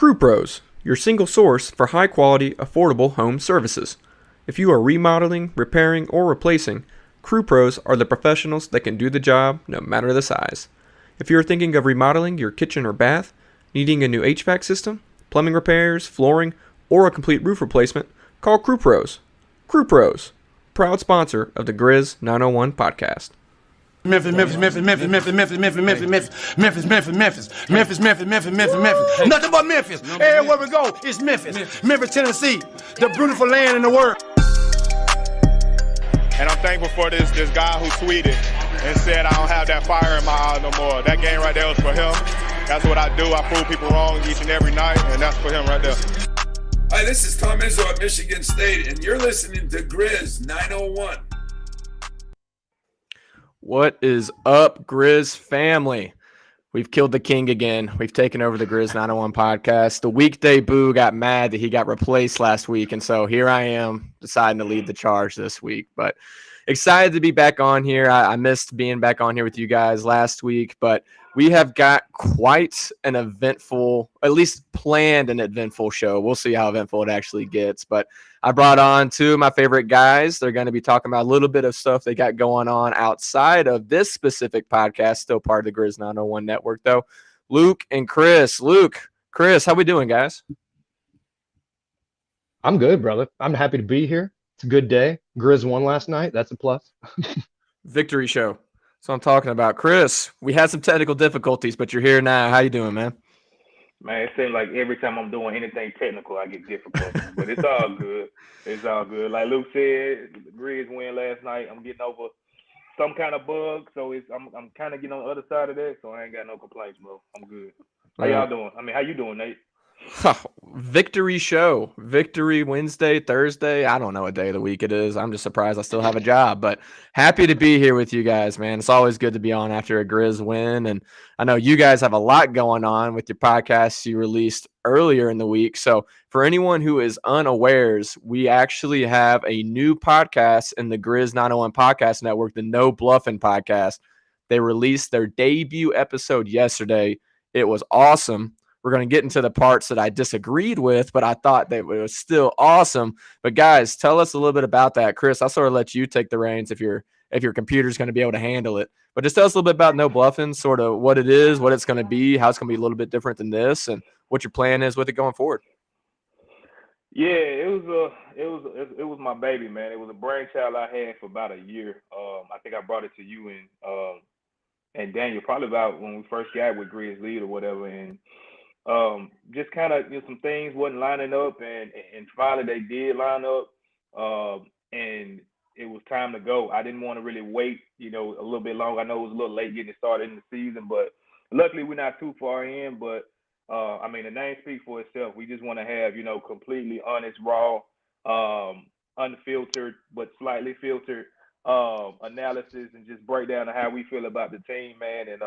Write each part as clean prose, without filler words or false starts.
Crew Pros, your single source for high-quality, affordable home services. If you are remodeling, repairing, or replacing, Crew Pros are the professionals that can do the job no matter the size. If you are thinking of remodeling your kitchen or bath, needing a new HVAC system, plumbing repairs, flooring, or a complete roof replacement, call Crew Pros. Crew Pros, proud sponsor of the Grizz 901 podcast. Memphis. Nothing but Memphis. Everywhere we go, it's Memphis. Memphis, Tennessee, the beautiful land in the world. And I'm thankful for this guy who tweeted and said I don't have that fire in my eye no more. That game right there was for him. That's what I do. I prove people wrong each and every night, and that's for him right there. Hi, this is Tom Izzo at Michigan State, and you're listening to Grizz 901. What is up, Grizz family? We've killed the king again. We've taken over the Grizz 901 podcast. The weekday boo got mad that he got replaced last week, and so here I am deciding to lead the charge this week. But excited to be back on here. I missed being back on here with you guys last week, but we have got quite an eventful, at least planned an eventful show. We'll see how eventful it actually gets. But I brought on two of my favorite guys. They're going to be talking about a little bit of stuff they got going on outside of this specific podcast, still part of the Grizz 901 network, though. Luke and Chris. Chris, how we doing, guys? I'm good, brother. I'm happy to be here. It's a good day. Grizz won last night. That's a plus. Victory show. That's what I'm talking about. Chris, we had some technical difficulties, but you're here now. How you doing, man? Man, it seems like every time I'm doing anything technical, I get difficult. But it's all good. It's all good. Like Luke said, the Grizz win last night. I'm getting over some kind of bug, so I'm kind of getting on the other side of that, so I ain't got no complaints, bro. I'm good. How y'all doing? I mean, how you doing, Nate? Victory show. Victory Wednesday, Thursday. I don't know what day of the week it is. I'm just surprised I still have a job, but happy to be here with you guys, man. It's always good to be on after a Grizz win. And I know you guys have a lot going on with your podcasts you released earlier in the week. So for anyone who is unawares, we actually have a new podcast in the Grizz 901 podcast network, the No Bluffing podcast. They released their debut episode yesterday. It was awesome. We're going to get into the parts that I disagreed with, but I thought that it was still awesome. But guys, tell us a little bit about that. Chris, I'll sort of let you take the reins if your computer's going to be able to handle it. But just tell us a little bit about No Bluffing, sort of what it is, what it's going to be, how it's going to be a little bit different than this, and what your plan is with it going forward. Yeah, it was my baby, man. It was a brainchild I had for about a year. I think I brought it to you and Daniel probably about when we first got with Grizz Lead or whatever, and just kind of some things wasn't lining up, and finally they did line up, and it was time to go. I didn't want to really wait, a little bit long. I know it was a little late getting started in the season, but luckily we're not too far in. But I mean, the name speaks for itself. We just want to have completely honest, raw, unfiltered but slightly filtered analysis, and just break down how we feel about the team, man. And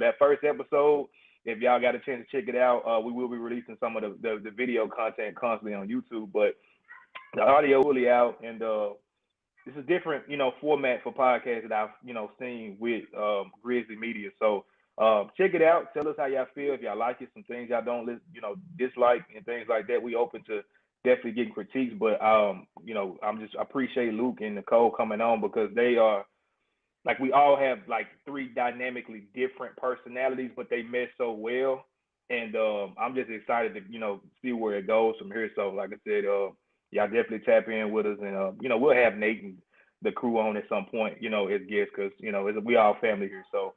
that first episode, if y'all got a chance to check it out, we will be releasing some of the video content constantly on YouTube, but the audio will be out, and this is different, format for podcasts that I've, seen with Grizzly Media. So check it out. Tell us how y'all feel. If y'all like it, some things y'all don't, dislike and things like that. We open to definitely getting critiques, but I appreciate Luke and Nicole coming on, because they are, like, we all have like three dynamically different personalities, but they mesh so well. And I'm just excited to, see where it goes from here. So like I said, y'all definitely tap in with us, and, we'll have Nate and the crew on at some point, as guests, because, we all family here. So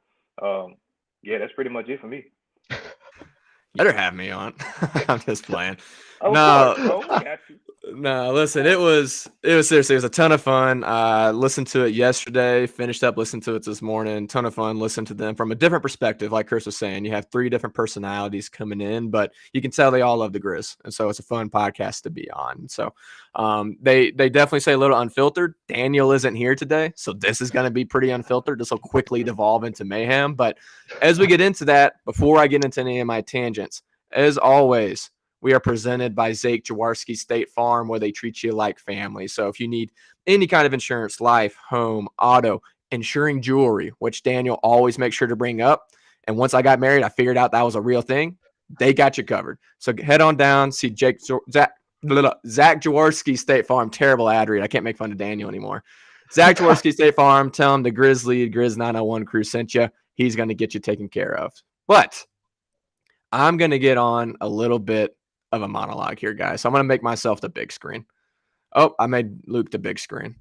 yeah, that's pretty much it for me. Better have me on. I'm just playing. Oh, no, course, bro. Got you. No, listen, it was seriously, it was a ton of fun. Listened to it yesterday, finished up listening to it this morning. Ton of fun. Listened to them from a different perspective. Like Chris was saying, you have three different personalities coming in, but you can tell they all love the Grizz. And so it's a fun podcast to be on. So they definitely say a little unfiltered. Daniel isn't here today, so this is going to be pretty unfiltered. This will quickly devolve into mayhem. But as we get into that, before I get into any of my tangents, as always, we are presented by Zake Jaworski State Farm, where they treat you like family. So if you need any kind of insurance, life, home, auto, insuring jewelry, which Daniel always makes sure to bring up. And once I got married, I figured out that was a real thing. They got you covered. So head on down, see Zach Jaworski, State Farm. Terrible ad read. I can't make fun of Daniel anymore. Zach Jaworski, State Farm. Tell him the Grizz 901 crew sent you. He's going to get you taken care of. But I'm going to get on a little bit of a monologue here, guys. So I'm going to make myself the big screen. Oh, I made Luke the big screen.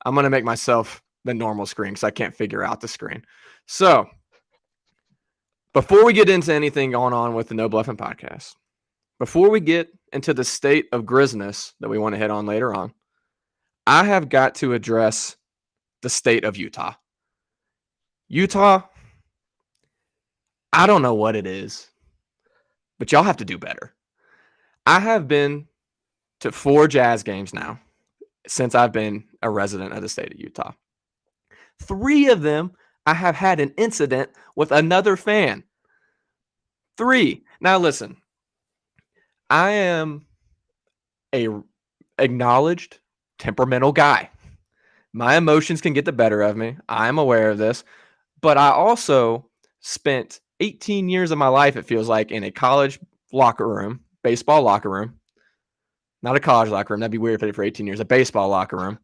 I'm going to make myself the normal screen because I can't figure out the screen. So before we get into anything going on with the No Bluffing podcast, before we get into the state of Grizness that we want to hit on later on, I have got to address the state of Utah. Utah, I don't know what it is, but y'all have to do better. I have been to 4 Jazz games now since I've been a resident of the state of Utah. 3 of them, I have had an incident with another fan. 3. Now listen, I am a acknowledged temperamental guy. My emotions can get the better of me. I'm aware of this, but I also spent 18 years of my life, it feels like, in a college locker room, baseball locker room. Not a college locker room. That'd be weird if I did for 18 years. A baseball locker room.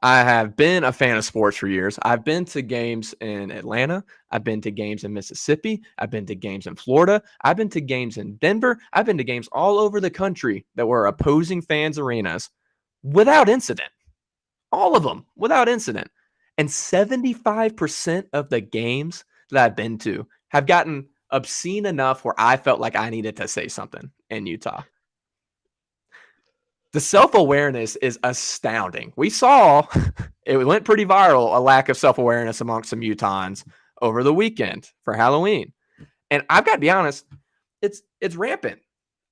I have been a fan of sports for years. I've been to games in Atlanta. I've been to games in Mississippi. I've been to games in Florida. I've been to games in Denver. I've been to games all over the country that were opposing fans' arenas without incident. All of them without incident. And 75% of the games that I've been to have gotten obscene enough where I felt like I needed to say something in Utah. The self-awareness is astounding. We saw, it went pretty viral, a lack of self-awareness amongst some Utahns over the weekend for Halloween. And I've got to be honest, it's rampant.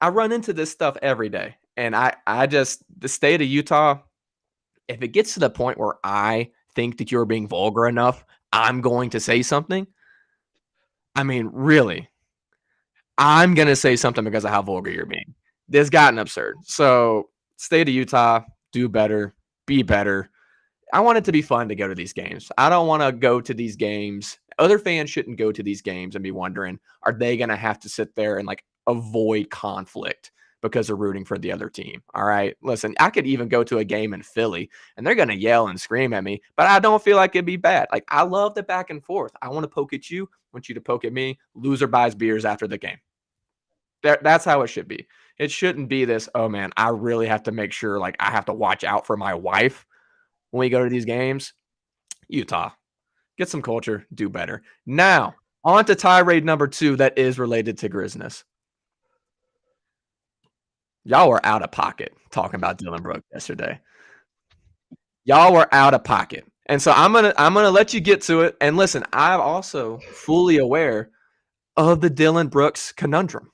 I run into this stuff every day. And I just, the state of Utah, if it gets to the point where I think that you're being vulgar enough, I'm going to say something. I mean, really, I'm going to say something because of how vulgar you're being. This has gotten absurd. So, state of Utah, do better, be better. I want it to be fun to go to these games. I don't want to go to these games. Other fans shouldn't go to these games and be wondering, are they going to have to sit there and like avoid conflict because they're rooting for the other team? All right. Listen, I could even go to a game in Philly and they're going to yell and scream at me, but I don't feel like it'd be bad. Like, I love the back and forth. I want to poke at you. I want you to poke at me. Loser buys beers after the game. That's how it should be. It shouldn't be this, oh man, I really have to make sure, like, I have to watch out for my wife when we go to these games. Utah, get some culture, do better. Now, on to tirade number 2 that is related to Grizness. Y'all were out of pocket talking about Dillon Brooks yesterday. Y'all were out of pocket. And so I'm gonna let you get to it. And listen, I'm also fully aware of the Dillon Brooks conundrum.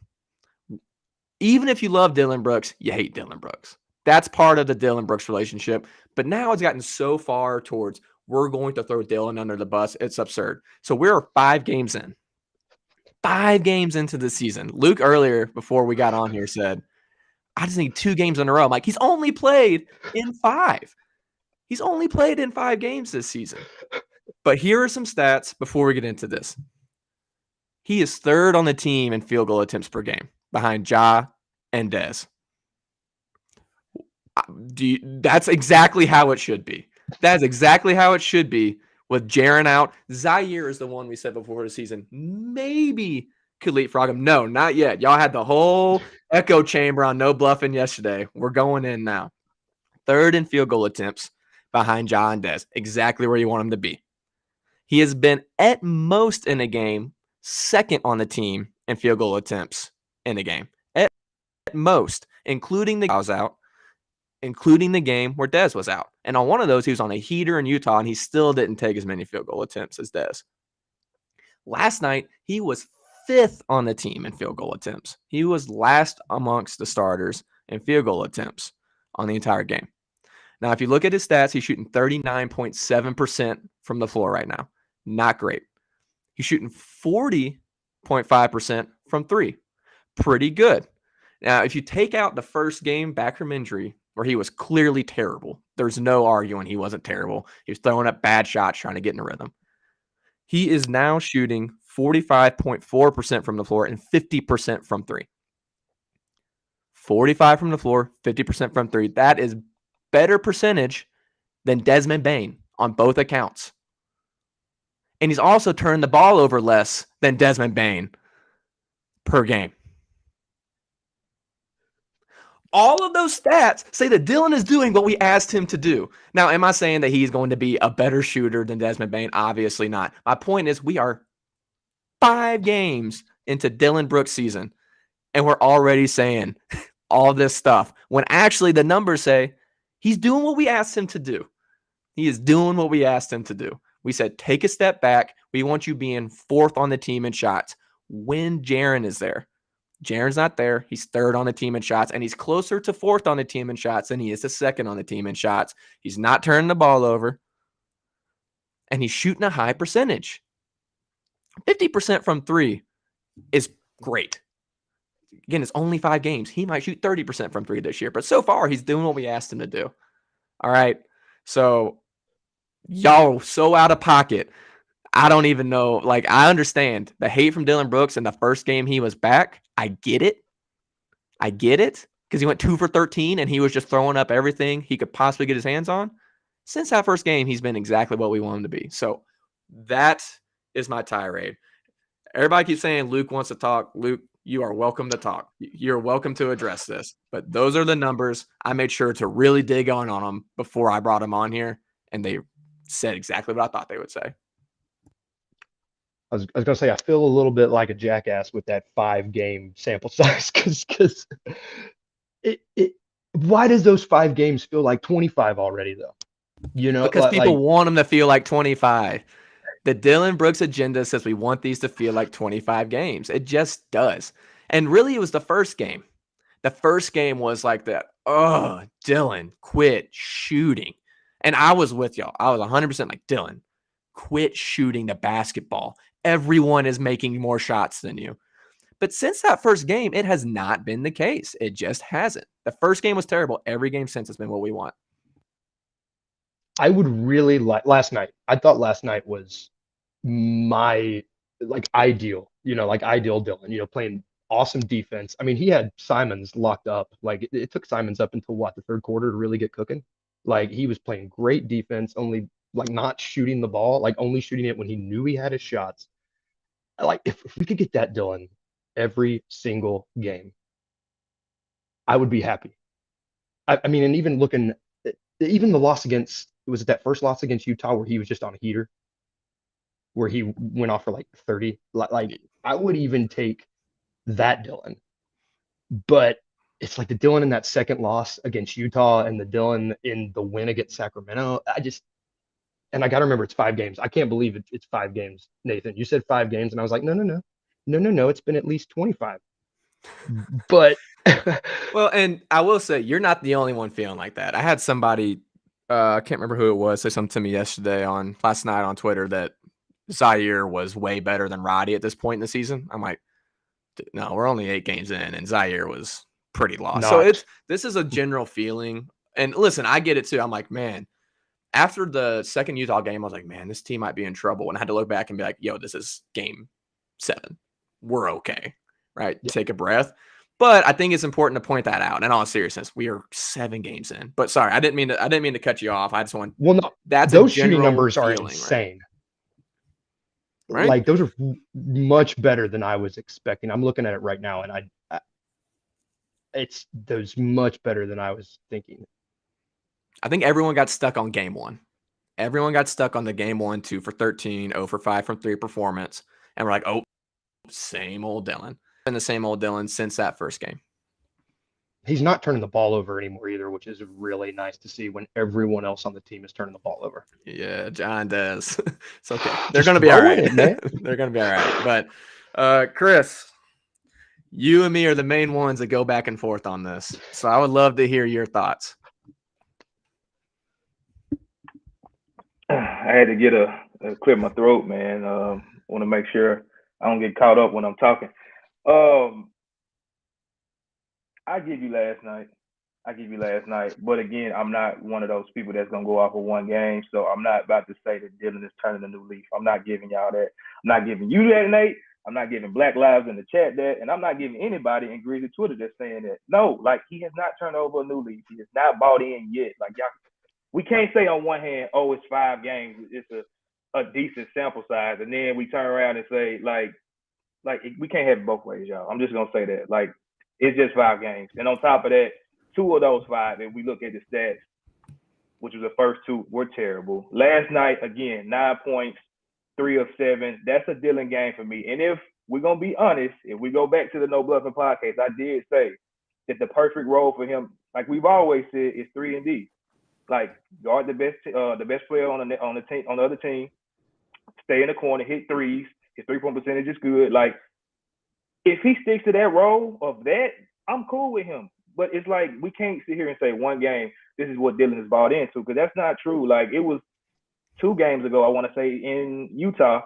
Even if you love Dillon Brooks, you hate Dillon Brooks. That's part of the Dillon Brooks relationship. But now it's gotten so far towards we're going to throw Dillon under the bus. It's absurd. So we're 5 games in. 5 games into the season. Luke earlier, before we got on here, said, I just need 2 games in a row. I'm like, he's only played in 5. He's only played in 5 games this season. But here are some stats before we get into this. He is 3rd on the team in field goal attempts per game, behind Ja and Dez. That's exactly how it should be. That's exactly how it should be with Jaren out. Zaire is the one we said before the season maybe could leapfrog him. No, not yet. Y'all had the whole echo chamber on No Bluffing yesterday. We're going in now. 3rd in field goal attempts behind Ja and Dez. Exactly where you want him to be. He has been at most in a game 2nd on the team in field goal attempts in a game. At most, including the was out, including the game where Dez was out. And on one of those, he was on a heater in Utah, and he still didn't take as many field goal attempts as Dez. Last night, he was 5th on the team in field goal attempts. He was last amongst the starters in field goal attempts on the entire game. Now, if you look at his stats, he's shooting 39.7% from the floor right now. Not great. He's shooting 40.5% from 3. Pretty good. Now, if you take out the first game back from injury, where he was clearly terrible, there's no arguing he wasn't terrible. He was throwing up bad shots trying to get in a rhythm. He is now shooting 45.4% from the floor and 50% from three. 45 from the floor, 50% from three. That is better percentage than Desmond Bane on both accounts. And he's also turned the ball over less than Desmond Bane per game. All of those stats say that Dillon is doing what we asked him to do. Now, am I saying that he's going to be a better shooter than Desmond Bane? Obviously not. My point is we are 5 games into Dillon Brooks' season, and we're already saying all this stuff when actually the numbers say he's doing what we asked him to do. He is doing what we asked him to do. We said, take a step back. We want you being 4th on the team in shots when Jaren is there. Jaren's not there. He's 3rd on the team in shots, and he's closer to 4th on the team in shots than he is to 2nd on the team in shots. He's not turning the ball over, and he's shooting a high percentage. 50% from 3 is great. Again, it's only 5 games. He might shoot 30% from 3 this year, but so far he's doing what we asked him to do. All right. So y'all so out of pocket. I don't even know. Like, I understand the hate from Dillon Brooks in the first game he was back. I get it. Because he went 2 for 13 and he was just throwing up everything he could possibly get his hands on. Since that first game, he's been exactly what we want him to be. So that is my tirade. Everybody keeps saying Luke wants to talk. Luke, you are welcome to talk. You're welcome to address this. But those are the numbers. I made sure to really dig on them before I brought them on here, and they said exactly what I thought they would say. I was going to say, I feel a little bit like a jackass with that 5-game sample size because why does those 5 games feel like 25 already, though? Because people want them to feel like 25. The Dillon Brooks agenda says we want these to feel like 25 games. It just does. And really, it was the first game. The first game was like that, oh, Dillon, quit shooting. And I was with y'all. I was 100% like, Dillon, quit shooting the basketball. Everyone is making more shots than you. But since that first game, it has not been the case. It just hasn't. The first game was terrible. Every game since has been what we want. I would really like last night. I thought last night was my ideal Dillon, playing awesome defense. I mean, he had Simons locked up. Like it took Simons up until the 3rd quarter to really get cooking. Like he was playing great defense, only not shooting the ball, only shooting it when he knew he had his shots. If we could get that Dillon every single game, I would be happy. I mean, and even the loss against, was it that first loss against Utah where he was just on a heater, where he went off for 30? I would even take that Dillon. But it's like the Dillon in that second loss against Utah and the Dillon in the win against Sacramento. And I got to remember it's 5 games. I can't believe it's 5 games, Nathan. You said 5 games, and I was like, no. It's been at least 25. But well, and I will say you're not the only one feeling like that. I had somebody, I can't remember who it was, say something to me last night on Twitter that Zaire was way better than Roddy at this point in the season. I'm like, no, we're only 8 games in, and Zaire was pretty lost. So this is a general feeling. And listen, I get it too. I'm like, man. After the second Utah game, I was like, man, this team might be in trouble. And I had to look back and be like, yo, this is game 7. We're okay, right? Yeah. Take a breath. But I think it's important to point that out. In all seriousness, we are 7 games in. But sorry, I didn't mean to cut you off. I just want. Well, no, those shooting numbers are insane. Right? Those are much better than I was expecting. I'm looking at it right now, and those much better than I was thinking. I think everyone got stuck on game 1. Everyone got stuck on the game 1, 2 for 13, 0 for 5 from 3 performance. And we're like, oh, same old Dillon. Been the same old Dillon since that first game. He's not turning the ball over anymore either, which is really nice to see when everyone else on the team is turning the ball over. Yeah, John does. It's okay. They're going to be all right. Man. They're going to be all right. But Chris, you and me are the main ones that go back and forth on this. So I would love to hear your thoughts. I had to get clear my throat, man. Want to make sure I don't get caught up when I'm talking. I give you last night. I give you last night. But again, I'm not one of those people that's gonna go off of one game. So I'm not about to say that Dillon is turning a new leaf. I'm not giving y'all that. I'm not giving you that, Nate. I'm not giving Black Lives in the chat that, and I'm not giving anybody in Grizzly Twitter that's saying that. No, like he has not turned over a new leaf. He has not bought in yet. Like y'all, we can't say on one hand, oh, it's 5 games, it's a decent sample size, and then we turn around and say like we can't have it both ways, y'all. I'm just gonna say that. Like it's just 5 games, and on top of that, 2 of those 5, if we look at the stats, which was the first 2, were terrible. Last night, again, 9 points, 3 of 7. That's a Dillon game for me. And if we're going to be honest, if we go back to the No Bluffing podcast, I did say that the perfect role for him, like we've always said, is 3 and D. Like guard the best player on the team, on the other team, stay in the corner, hit threes. His 3-point percentage is good. Like if he sticks to that role of that, I'm cool with him. But it's like we can't sit here and say one game, this is what Dillon has bought into, because that's not true. Like it was 2 games ago, I want to say, in Utah,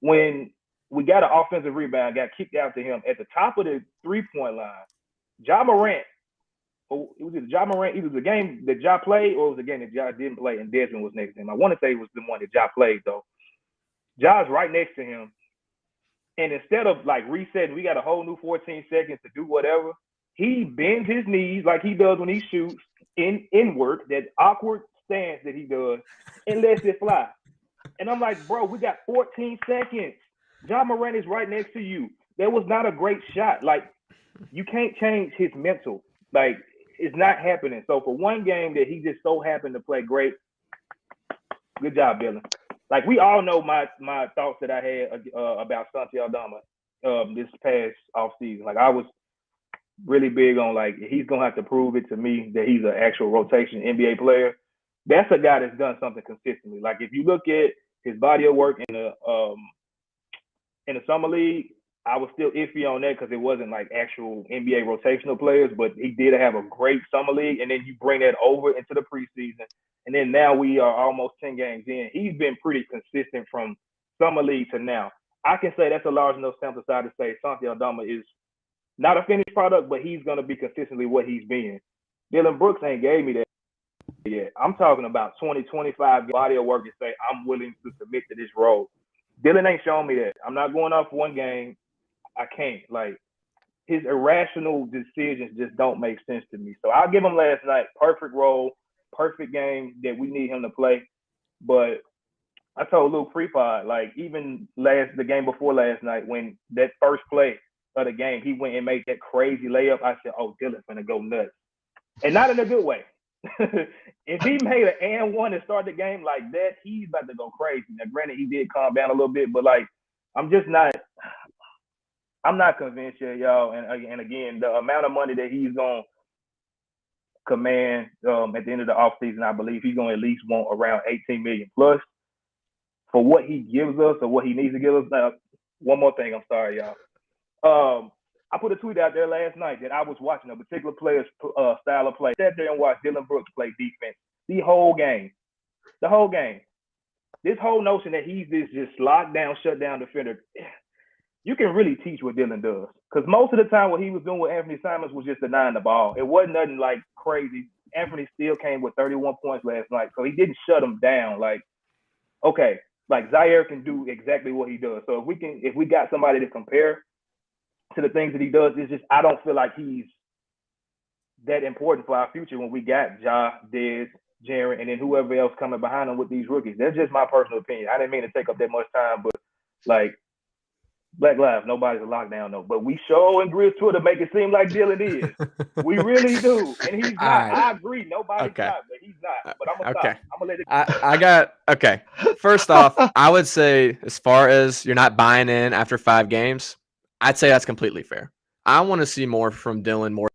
when we got an offensive rebound, got kicked out to him at the top of the 3-point line. Ja Morant, or it was Ja Morant, either the game that Ja played or it was the game that Ja didn't play and Desmond was next to him. I want to say it was the one that Ja played, though. Ja's right next to him. And instead of like resetting, we got a whole new 14 seconds to do whatever. He bends his knees like he does when he shoots inward, that awkward stance that he does, and lets it fly. And I'm like, bro, we got 14 seconds. Ja Morant is right next to you. That was not a great shot. Like, you can't change his mental. Like, it's not happening. So for one game that he just so happened to play great, good job, Dillon. Like, we all know my thoughts that I had about Santi Aldama this past offseason. Like, I was really big on, like, he's going to have to prove it to me that he's an actual rotation NBA player. That's a guy that's done something consistently. Like, if you look at his body of work in the summer league, I was still iffy on that because it wasn't like actual NBA rotational players, but he did have a great summer league. And then you bring that over into the preseason. And then now we are almost 10 games in. He's been pretty consistent from summer league to now. I can say that's a large enough sample size to say Santi Aldama is not a finished product, but he's going to be consistently what he's been. Dillon Brooks ain't gave me that yet. I'm talking about 20, 25 body of work and say, I'm willing to submit to this role. Dillon ain't showing me that. I'm not going off one game. I can't. Like, his irrational decisions just don't make sense to me. So I'll give him last night. Perfect role, perfect game that we need him to play. But I told Luke Prepod, like, even the game before last night, when that first play of the game, he went and made that crazy layup. I said, oh, Dillon's gonna go nuts. And not in a good way. If he made an and one and start the game like that, he's about to go crazy. Now, granted, he did calm down a little bit, but like, I'm not convinced yet, y'all. And again, the amount of money that he's gonna command at the end of the offseason, I believe he's gonna at least want around 18 million plus for what he gives us or what he needs to give us. Now, one more thing, I'm sorry, y'all. I put a tweet out there last night that I was watching a particular player's style of play. I sat there and watched Dillon Brooks play defense the whole game. This whole notion that he's this just locked down, shut down defender, you can really teach what Dillon does. Because most of the time what he was doing with Anthony Simons was just denying the ball. It wasn't nothing like crazy. Anthony still came with 31 points last night, so he didn't shut him down. Like, okay, like Zaire can do exactly what he does. So if we got somebody to compare to the things that he does, it's just I don't feel like he's that important for our future when we got Ja, Dez, Jaren, and then whoever else coming behind him with these rookies. That's just my personal opinion. I didn't mean to take up that much time, but like Black Lives, nobody's a lockdown though. But we show in Grizz Twitter make it seem like Dillon is. We really do. And he's not. Right. I agree. Nobody's not, but he's not. But I'm gonna stop. I'm gonna let it I got okay. First off, I would say as far as you're not buying in after 5 games, I'd say that's completely fair. I want to see more from Dillon more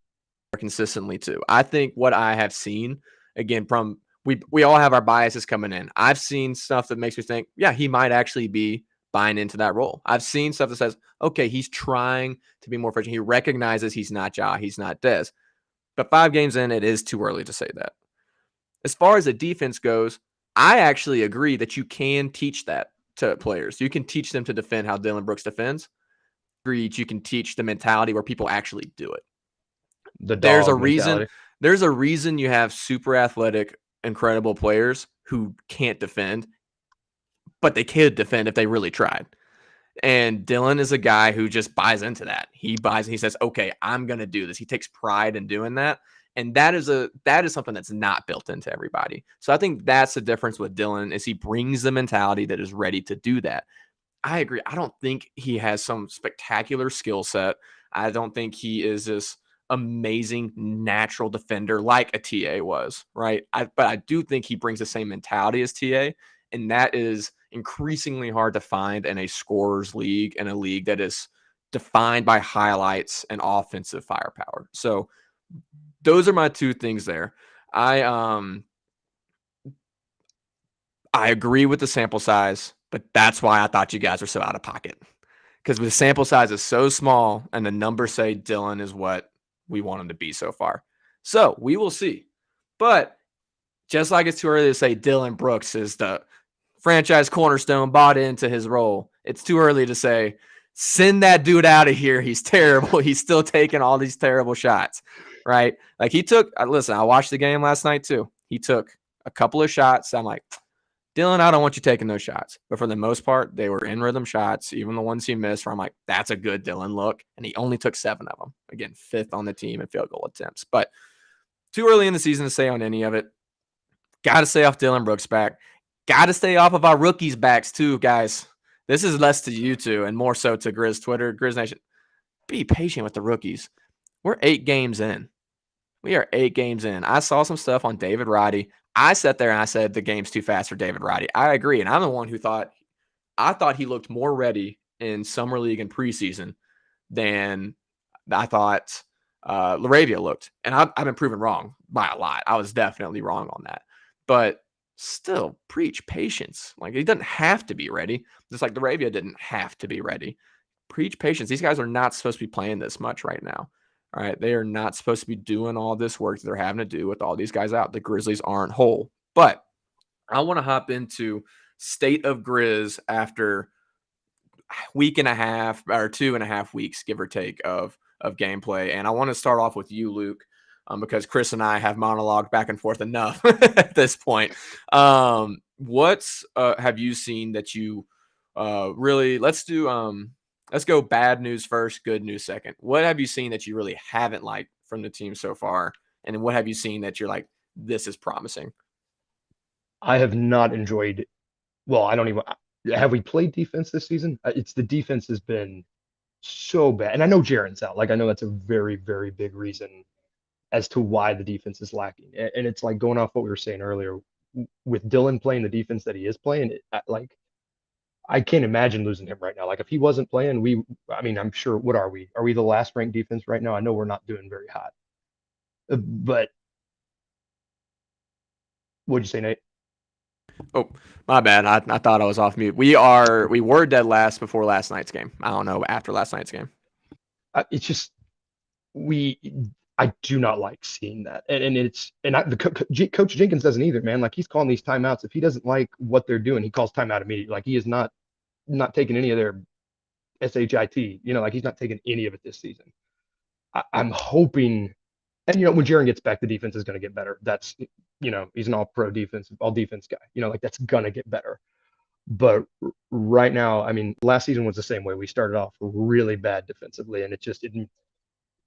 consistently too. I think what I have seen, again, from we all have our biases coming in. I've seen stuff that makes me think, yeah, he might actually be buying into that role. I've seen stuff that says, okay, he's trying to be more efficient. He recognizes he's not Ja, he's not Dez. But 5 games in, it is too early to say that. As far as the defense goes, I actually agree that you can teach that to players. You can teach them to defend how Dillon Brooks defends. You can teach the mentality where people actually do it. There's a reason. There's a reason you have super athletic, incredible players who can't defend, but they could defend if they really tried. And Dillon is a guy who just buys into that. He says, okay, I'm going to do this. He takes pride in doing that. And that is something that's not built into everybody. So I think that's the difference with Dillon is he brings the mentality that is ready to do that. I agree. I don't think he has some spectacular skill set. I don't think he is this amazing natural defender like a TA was, right? But I do think he brings the same mentality as TA, and that is increasingly hard to find in a scorers league and a league that is defined by highlights and offensive firepower. So those are my two things there. I agree with the sample size, but that's why I thought you guys were so out of pocket. Because the sample size is so small and the numbers say Dillon is what we want him to be so far. So we will see. But just like it's too early to say Dillon Brooks is the franchise cornerstone bought into his role, it's too early to say, send that dude out of here. He's terrible. He's still taking all these terrible shots, right? Like he took, listen, I watched the game last night too. He took a couple of shots. I'm like, Dillon, I don't want you taking those shots. But for the most part, they were in rhythm shots, even the ones he missed, where I'm like, that's a good Dillon look. And he only took 7 of them. Again, 5th on the team in field goal attempts. But too early in the season to say on any of it. Got to stay off Dillon Brooks' back. Got to stay off of our rookies' backs too, guys. This is less to you two and more so to Grizz Twitter, Grizz Nation. Be patient with the rookies. We're 8 games in. We are 8 games in. I saw some stuff on David Roddy. I sat there and I said the game's too fast for David Roddy. I agree. And I'm the one who thought he looked more ready in Summer League and preseason than I thought Laravia looked. And I've been proven wrong by a lot. I was definitely wrong on that. But still, preach patience. Like, he doesn't have to be ready. Just like Laravia didn't have to be ready. Preach patience. These guys are not supposed to be playing this much right now. All right, they are not supposed to be doing all this work that they're having to do with all these guys out. The Grizzlies aren't whole. But I want to hop into state of Grizz after week and a half or 2.5 weeks, give or take, of gameplay. And I want to start off with you, Luke, because Chris and I have monologued back and forth enough at this point. What's have you seen that you really? Let's go bad news first, good news second. What have you seen that you really haven't liked from the team so far? And what have you seen that you're like, this is promising? I have not enjoyed. Well, I don't even. Have we played defense this season? It's the defense has been so bad, and I know Jaren's out. Like I know that's a very, very big reason as to why the defense is lacking. And it's like going off what we were saying earlier with Dillon playing the defense that he is playing. Like I can't imagine losing him right now. Like if he wasn't playing, I mean, I'm sure. What are we? Are we the last ranked defense right now? I know we're not doing very hot. But what'd you say, Nate? Oh, my bad. I thought I was off mute. We were dead last before last night's game. I don't know after last night's game. It's just I do not like seeing that, Coach Jenkins doesn't either, man. Like he's calling these timeouts. If he doesn't like what they're doing, he calls timeout immediately. Like he is not taking any of their shit. Like he's not taking any of it this season. I'm hoping, and when Jaren gets back, the defense is going to get better. That's he's an all defense guy. Like that's gonna get better. But right now, I mean, last season was the same way. We started off really bad defensively, and it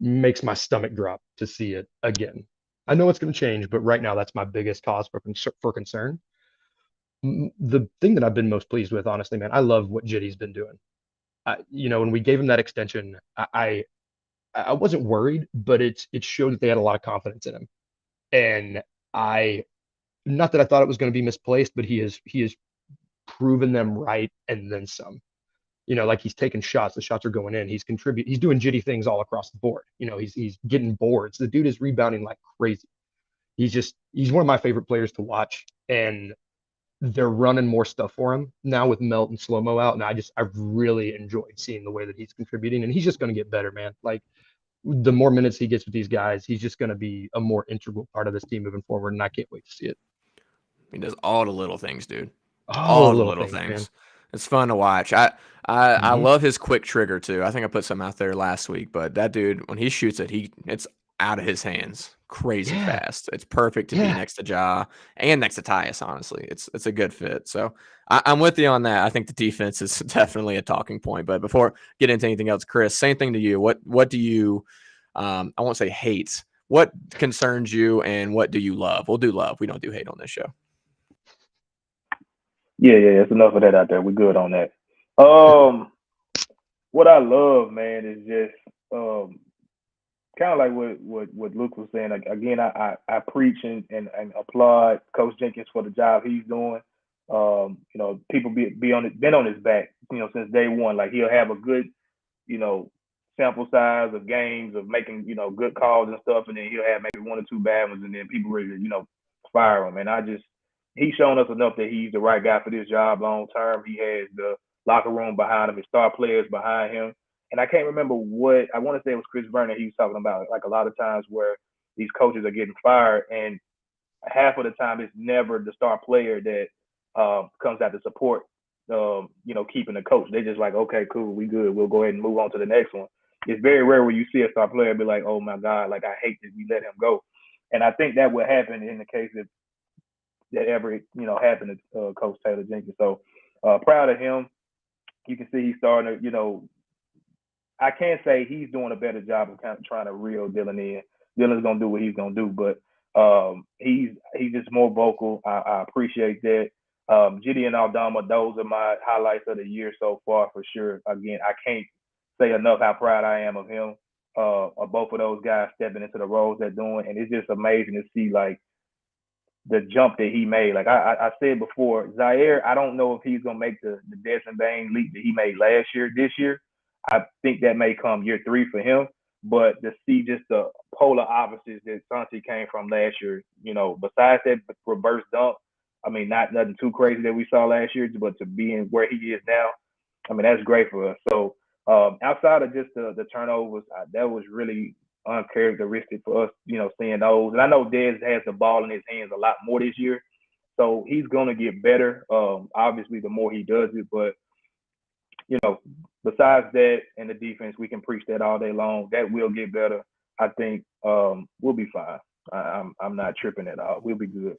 makes my stomach drop to see it again. I know it's going to change, but right now that's my biggest cause for concern. The thing that I've been most pleased with, honestly, man, I love what Jitty's been doing. When we gave him that extension, I wasn't worried, but it showed that they had a lot of confidence in him. And not that I thought it was going to be misplaced, but he has proven them right and then some. Like he's taking shots. The shots are going in. He's doing Jitty things all across the board. He's getting boards. The dude is rebounding like crazy. He's one of my favorite players to watch. And they're running more stuff for him now with Melt and Slow-Mo out. And I've really enjoyed seeing the way that he's contributing. And he's just going to get better, man. Like the more minutes he gets with these guys, he's just going to be a more integral part of this team moving forward. And I can't wait to see it. He does all the little things, dude. All the little things. It's fun to watch. I love his quick trigger too. I think I put some out there last week, but that dude, when he shoots it, it's out of his hands crazy Yeah. fast. It's perfect to be Yeah. next to Ja and next to Tyus, honestly. It's a good fit. So I'm with you on that. I think the defense is definitely a talking point. But before get into anything else, Chris, same thing to you. What do you I won't say hate. What concerns you and what do you love? We'll do love. We don't do hate on this show. Yeah, it's enough of that out there. We're good on that. What I love, man, is just kind of like what Luke was saying. Like, again, I preach and applaud Coach Jenkins for the job he's doing. People been on his back, since day one. Like, he'll have a good, sample size of games of making, good calls and stuff, and then he'll have maybe one or two bad ones, and then people ready to, fire him. And he's shown us enough that he's the right guy for this job long term. He has the locker room behind him, his star players behind him. And I can't remember what I want to say it was Chris Vernon he was talking about. Like, a lot of times where these coaches are getting fired, and half of the time it's never the star player that comes out to support, keeping the coach. They just like, okay, cool, we good. We'll go ahead and move on to the next one. It's very rare when you see a star player be like, oh my God, like, I hate that we let him go. And I think that would happen in the case of that ever, happened to Coach Taylor Jenkins. So proud of him. You can see he's starting to, I can't say he's doing a better job of kind of trying to reel Dillon in. Dillon's gonna do what he's gonna do, but he's just more vocal. I appreciate that. Gideon Aldama, those are my highlights of the year so far for sure. Again, I can't say enough how proud I am of him. Of both of those guys stepping into the roles they're doing, and it's just amazing to see like the jump that he made. Like I said before, Zaire, I don't know if he's gonna make the Desmond Bain leap that he made this year. I think that may come year 3 for him. But to see just the polar opposites that Santi came from last year, besides that reverse dunk, I mean, not nothing too crazy that we saw last year, but to be in where he is now, I mean, that's great for us. So outside of just the turnovers, that was really uncharacteristic for us, seeing those. And I know Dez has the ball in his hands a lot more this year, so he's going to get better, obviously, the more he does it. But, besides that and the defense, we can preach that all day long. That will get better. I think we'll be fine. I'm not tripping at all. We'll be good.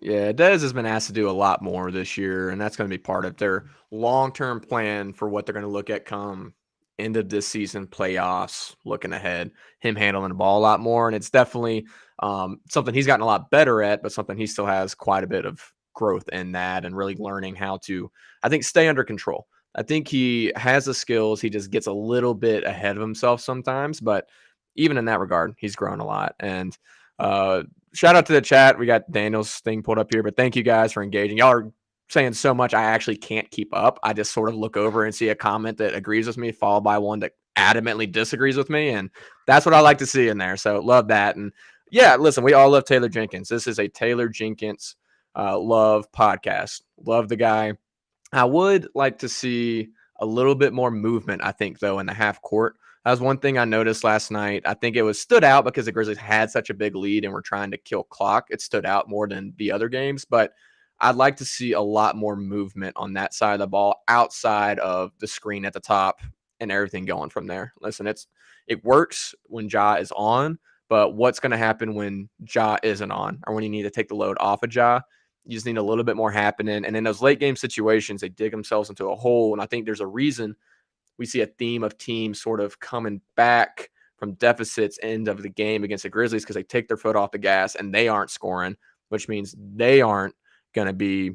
Yeah, Dez has been asked to do a lot more this year, and that's going to be part of their long-term plan for what they're going to look at come end of this season, playoffs, looking ahead, him handling the ball a lot more. And it's definitely something he's gotten a lot better at, but something he still has quite a bit of growth in that and really learning how to, I think, stay under control. I think he has the skills. He just gets a little bit ahead of himself sometimes, but even in that regard, he's grown a lot. And shout out to the chat. We got Daniel's thing pulled up here, but thank you guys for engaging. Y'all are saying so much I actually can't keep up. I just sort of look over and see a comment that agrees with me, followed by one that adamantly disagrees with me, and that's what I like to see in there. So love that. And yeah, listen, we all love Taylor Jenkins. This is a Taylor Jenkins love podcast. Love the guy. I would like to see a little bit more movement, I think, though, in the half court. That was one thing I noticed last night. I think it stood out because the Grizzlies had such a big lead and were trying to kill clock. It stood out more than the other games, but I'd like to see a lot more movement on that side of the ball outside of the screen at the top and everything going from there. Listen, it works when Ja is on, but what's going to happen when Ja isn't on or when you need to take the load off of Ja? You just need a little bit more happening. And in those late game situations, they dig themselves into a hole. And I think there's a reason we see a theme of teams sort of coming back from deficits end of the game against the Grizzlies because they take their foot off the gas and they aren't scoring, which means they aren't going to be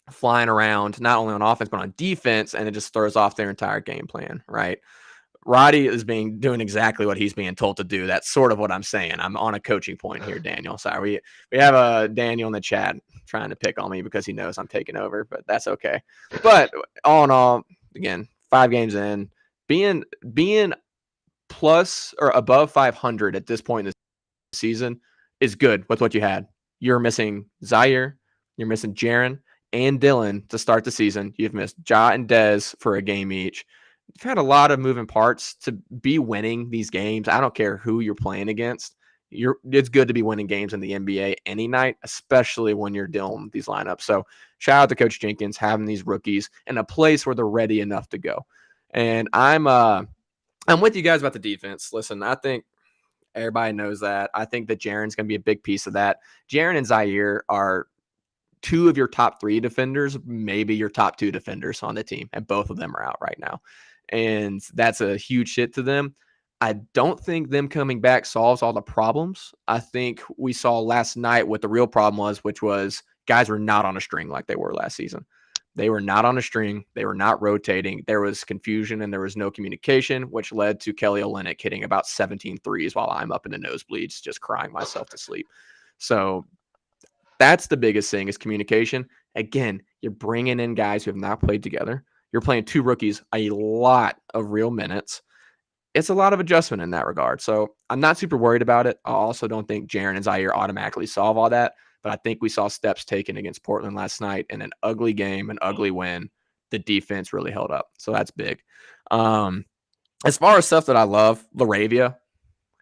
flying around not only on offense but on defense, and it just throws off their entire game plan, right? Roddy is doing exactly what he's being told to do. That's sort of what I'm saying. I'm on a coaching point here, Daniel. Sorry, we have a Daniel in the chat trying to pick on me because he knows I'm taking over, but that's okay. But all in all, again, 5 games in, being plus or above 500 at this point in the season is good with what you had. You're missing Zaire, you're missing Jaren and Dillon to start the season. You've missed Ja and Dez for a game each. You've had a lot of moving parts to be winning these games. I don't care who you're playing against. It's good to be winning games in the NBA any night, especially when you're dealing with these lineups. So shout out to Coach Jenkins having these rookies in a place where they're ready enough to go. And I'm with you guys about the defense. Listen, I think Everybody knows that. I think that Jaren's going to be a big piece of that. Jaren and Zaire are two of your top 3 defenders, maybe your top 2 defenders on the team, and both of them are out right now. And that's a huge hit to them. I don't think them coming back solves all the problems. I think we saw last night what the real problem was, which was guys were not on a string like they were last season. They were not on a string. They were not rotating. There was confusion and there was no communication, which led to Kelly Olynyk hitting about 17 threes while I'm up in the nosebleeds, just crying myself to sleep. So that's the biggest thing is communication. Again, you're bringing in guys who have not played together. You're playing 2 rookies a lot of real minutes. It's a lot of adjustment in that regard. So I'm not super worried about it. I also don't think Jaren and Zaire automatically solve all that. But I think we saw steps taken against Portland last night in an ugly game, an ugly win. The defense really held up. So that's big. As far as stuff that I love, Laravia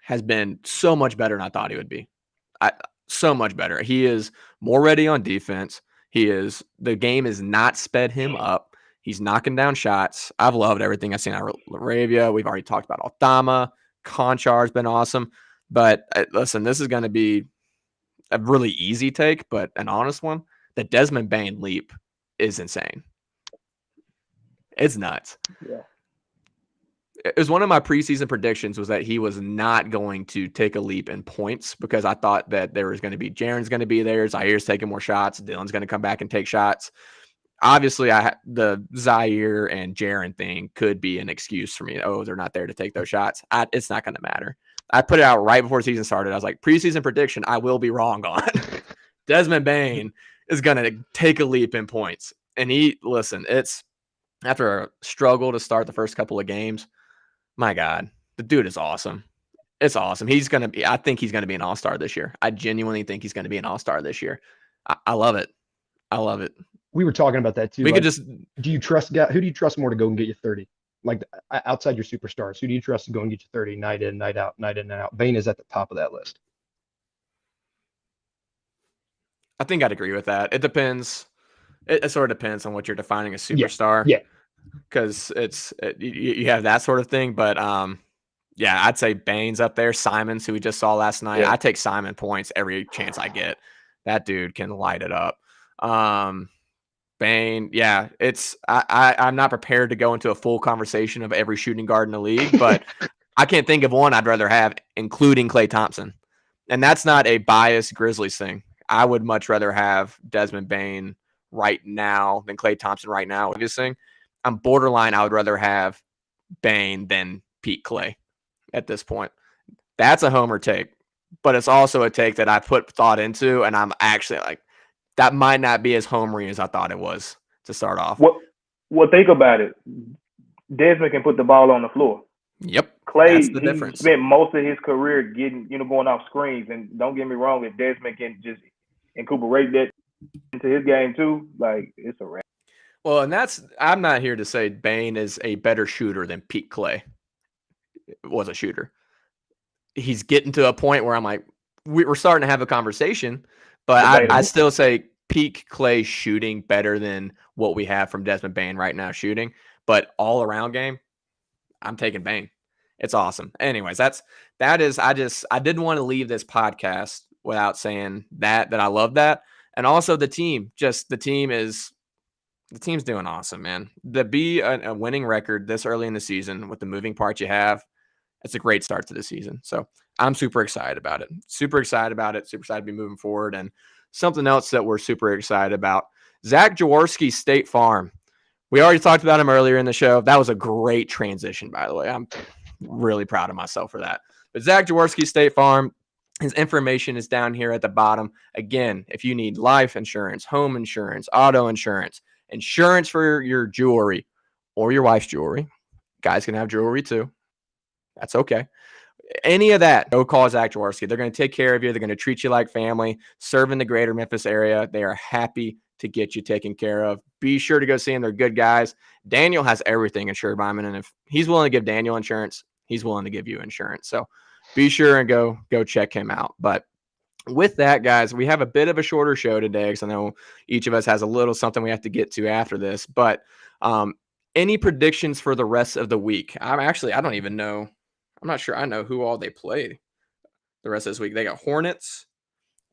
has been so much better than I thought he would be. So much better. He is more ready on defense. The game has not sped him up. He's knocking down shots. I've loved everything I've seen out of Laravia. We've already talked about Aldama. Konchar's been awesome. But listen, this is going to be a really easy take, but an honest one. The Desmond Bane leap is insane. It's nuts. Yeah. It was one of my preseason predictions was that he was not going to take a leap in points because I thought that there was going to be Jaren's going to be there. Zaire's taking more shots. Dillon's going to come back and take shots. Obviously, the Zaire and Jaren thing could be an excuse for me. Oh, they're not there to take those shots. It's not going to matter. I put it out right before the season started. I was like, preseason prediction, I will be wrong on. Desmond Bane is going to take a leap in points. And it's after a struggle to start the first couple of games. My God, the dude is awesome. It's awesome. I think he's going to be an all-star this year. I genuinely think he's going to be an all-star this year. I love it. I love it. We were talking about that too. We could who do you trust more to go and get you 30? Like outside your superstars, who do you trust to go and get you 30 night in, night out, night in and out? Bane is at the top of that list. I think I'd agree with that. It depends. It sort of depends on what you're defining as superstar. Yeah. Because you have that sort of thing. But yeah, I'd say Bane's up there. Simons, who we just saw last night. Yeah. I take Simon points every chance I get. That dude can light it up. Bane, yeah, I'm not prepared to go into a full conversation of every shooting guard in the league, but I can't think of one I'd rather have, including Klay Thompson. And that's not a biased Grizzlies thing. I would much rather have Desmond Bane right now than Klay Thompson right now. Obviously, I'm borderline. I would rather have Bane than Pete Klay at this point. That's a homer take, but it's also a take that I put thought into, and I'm actually like, that might not be as homery as I thought it was to start off. Well, think about it. Desmond can put the ball on the floor. Yep. Klay, that's the difference. Spent most of his career going off screens. And don't get me wrong, if Desmond can just incorporate that into his game too, like it's a wrap. Well, and I'm not here to say Bane is a better shooter than Pete Klay was a shooter. He's getting to a point where I'm like, we're starting to have a conversation. But I still say peak Klay shooting better than what we have from Desmond Bane right now shooting. But all around game, I'm taking Bane. It's awesome. Anyways, I didn't want to leave this podcast without saying that I love that. And also the team's doing awesome, man. To be a winning record this early in the season with the moving parts you have, it's a great start to the season. So I'm super excited about it. Super excited to be moving forward. And something else that we're super excited about, Zach Jaworski, State Farm. We already talked about him earlier in the show. That was a great transition, by the way. I'm really proud of myself for that. But Zach Jaworski, State Farm, his information is down here at the bottom. Again, if you need life insurance, home insurance, auto insurance, insurance for your jewelry or your wife's jewelry, guys can have jewelry too. That's okay. Any of that, go call Zach Jaworski. They're going to take care of you. They're going to treat you like family. Serve in the greater Memphis area. They are happy to get you taken care of. Be sure to go see them. They're good guys. Daniel has everything insured by him. And if he's willing to give Daniel insurance, he's willing to give you insurance. So be sure and go check him out. But with that, guys, we have a bit of a shorter show today because I know each of us has a little something we have to get to after this. But any predictions for the rest of the week? I don't even know. I'm not sure I know who all they played. the rest of this week. They got Hornets,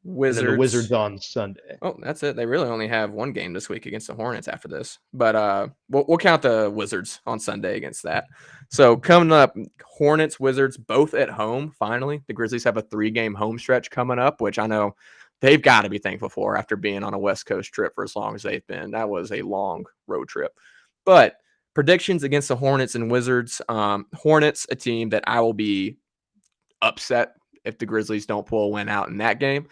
And Wizards. then the Wizards on Sunday. Oh, that's it. They really only have one game this week against the Hornets after this. But we'll count the Wizards on Sunday against that. So coming up, Hornets, Wizards, both at home. Finally, the Grizzlies have a 3-game home stretch coming up, which I know they've got to be thankful for after being on a West Coast trip for as long as they've been. That was a long road trip. But predictions against the Hornets and Wizards. Hornets, a team that I will be upset if the Grizzlies don't pull a win out in that game.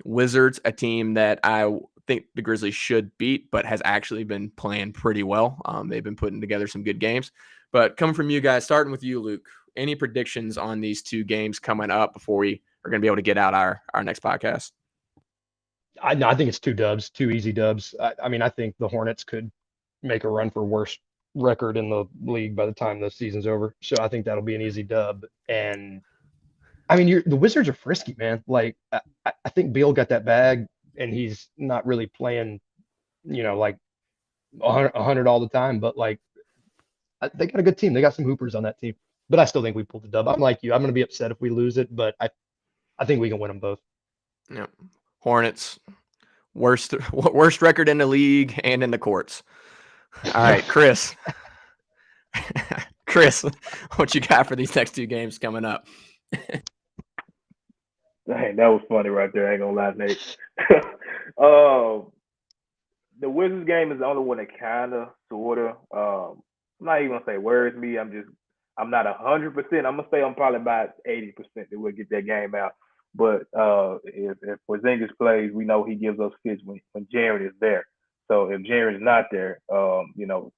Wizards, a team that I think the Grizzlies should beat, but has actually been playing pretty well. They've been putting together some good games. But coming from you guys, starting with you, Luke, any predictions on these 2 games coming up before we are going to be able to get out our next podcast? I think it's 2 dubs, 2 easy dubs. I mean, I think the Hornets could make a run for worst record in the league by the time the season's over. So I think that'll be an easy dub. And I mean, the Wizards are frisky, man. Like, I think Beal got that bag, and he's not really playing, like 100 all the time. But like, they got a good team. They got some hoopers on that team. But I still think we pulled the dub. I'm like you. I'm going to be upset if we lose it, but I think we can win them both. Yeah, Hornets, worst record in the league and in the courts. All right, Chris. Chris, what you got for these next 2 games coming up? Dang, that was funny right there. I ain't gonna lie, Nate. The Wizards game is the only one that kind of, sort of. I'm not even gonna say worries me. I'm not 100%. I'm gonna say I'm probably about 80% that we'll get that game out. But if Porzingis plays, we know he gives us fits when Jaren is there. So if Jaren is not there, the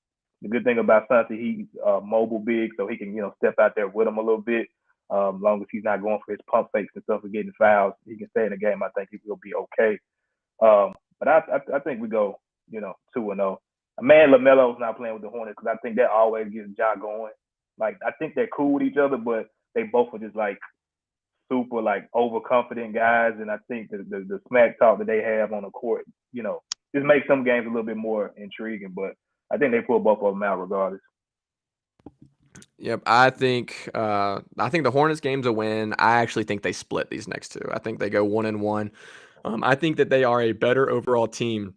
good thing about Santi, he's mobile big, so he can step out there with him a little bit. As long as he's not going for his pump fakes and stuff and getting fouls, he can stay in the game. I think he will be okay. But I think we go, 2-0. Man, LaMelo's not playing with the Hornets because I think that always gets Ja going. Like, I think they're cool with each other, but they both are just like super like overconfident guys. And I think the smack talk that they have on the court, just makes some games a little bit more intriguing. But I think they pull both of them out regardless. Yep, I think the Hornets game's a win. I actually think they split these next 2. I think they go 1-1. I think that they are a better overall team.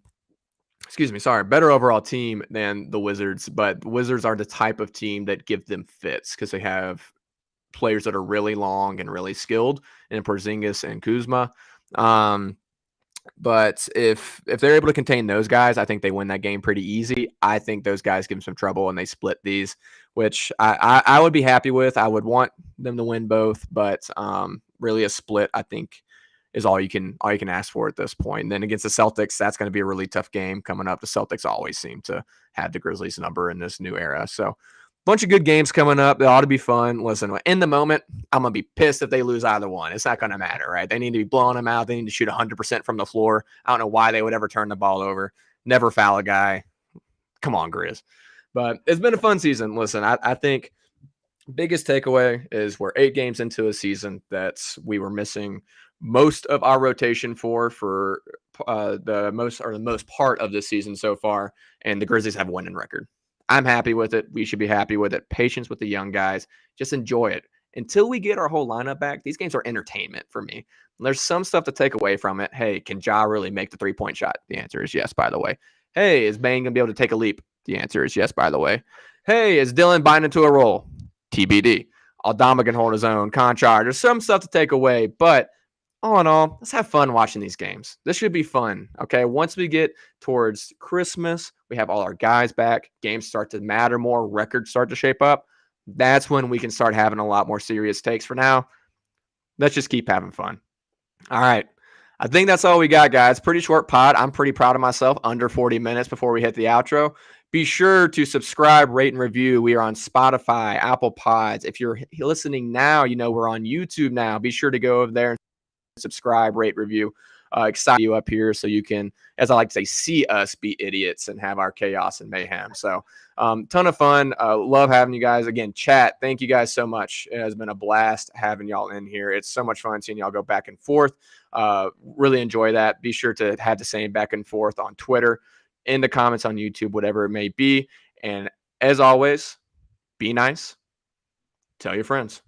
Better overall team than the Wizards, but the Wizards are the type of team that give them fits because they have players that are really long and really skilled in Porzingis and Kuzma. But if they're able to contain those guys, I think they win that game pretty easy. I think those guys give them some trouble and they split these, which I would be happy with. I would want them to win both, but really a split, I think, is all you can ask for at this point. And then against the Celtics, that's going to be a really tough game coming up. The Celtics always seem to have the Grizzlies number in this new era. So bunch of good games coming up. They ought to be fun. Listen, in the moment, I'm going to be pissed if they lose either one. It's not going to matter, right? They need to be blowing them out. They need to shoot 100% from the floor. I don't know why they would ever turn the ball over. Never foul a guy. Come on, Grizz. But it's been a fun season. Listen, I think biggest takeaway is we're 8 games into a season that we were missing most of our rotation for the most part of this season so far, and the Grizzlies have a winning record. I'm happy with it. We should be happy with it. Patience with the young guys. Just enjoy it. Until we get our whole lineup back, these games are entertainment for me. There's some stuff to take away from it. Hey, can Ja really make the 3-point shot? The answer is yes, by the way. Hey, is Bane going to be able to take a leap? The answer is yes, by the way. Hey, is Dillon buying into a role? TBD. Aldama can hold his own. Conchar. There's some stuff to take away, but all in all, let's have fun watching these games. This should be fun, okay? Once we get towards Christmas, we have all our guys back, games start to matter more, records start to shape up. That's when we can start having a lot more serious takes. For now, let's just keep having fun. All right. I think that's all we got, guys. Pretty short pod. I'm pretty proud of myself. Under 40 minutes before we hit the outro. Be sure to subscribe, rate, and review. We are on Spotify, Apple Pods. If you're listening now, we're on YouTube now. Be sure to go over there and subscribe, rate, review. Excited you up here so you can, as I like to say, see us be idiots and have our chaos and mayhem. So ton of fun. Love having you guys. Again, chat, thank you guys so much. It has been a blast having y'all in here. It's so much fun seeing y'all go back and forth. Really enjoy that. Be sure to have the same back and forth on Twitter, in the comments on YouTube, whatever it may be. And as always, be nice. Tell your friends.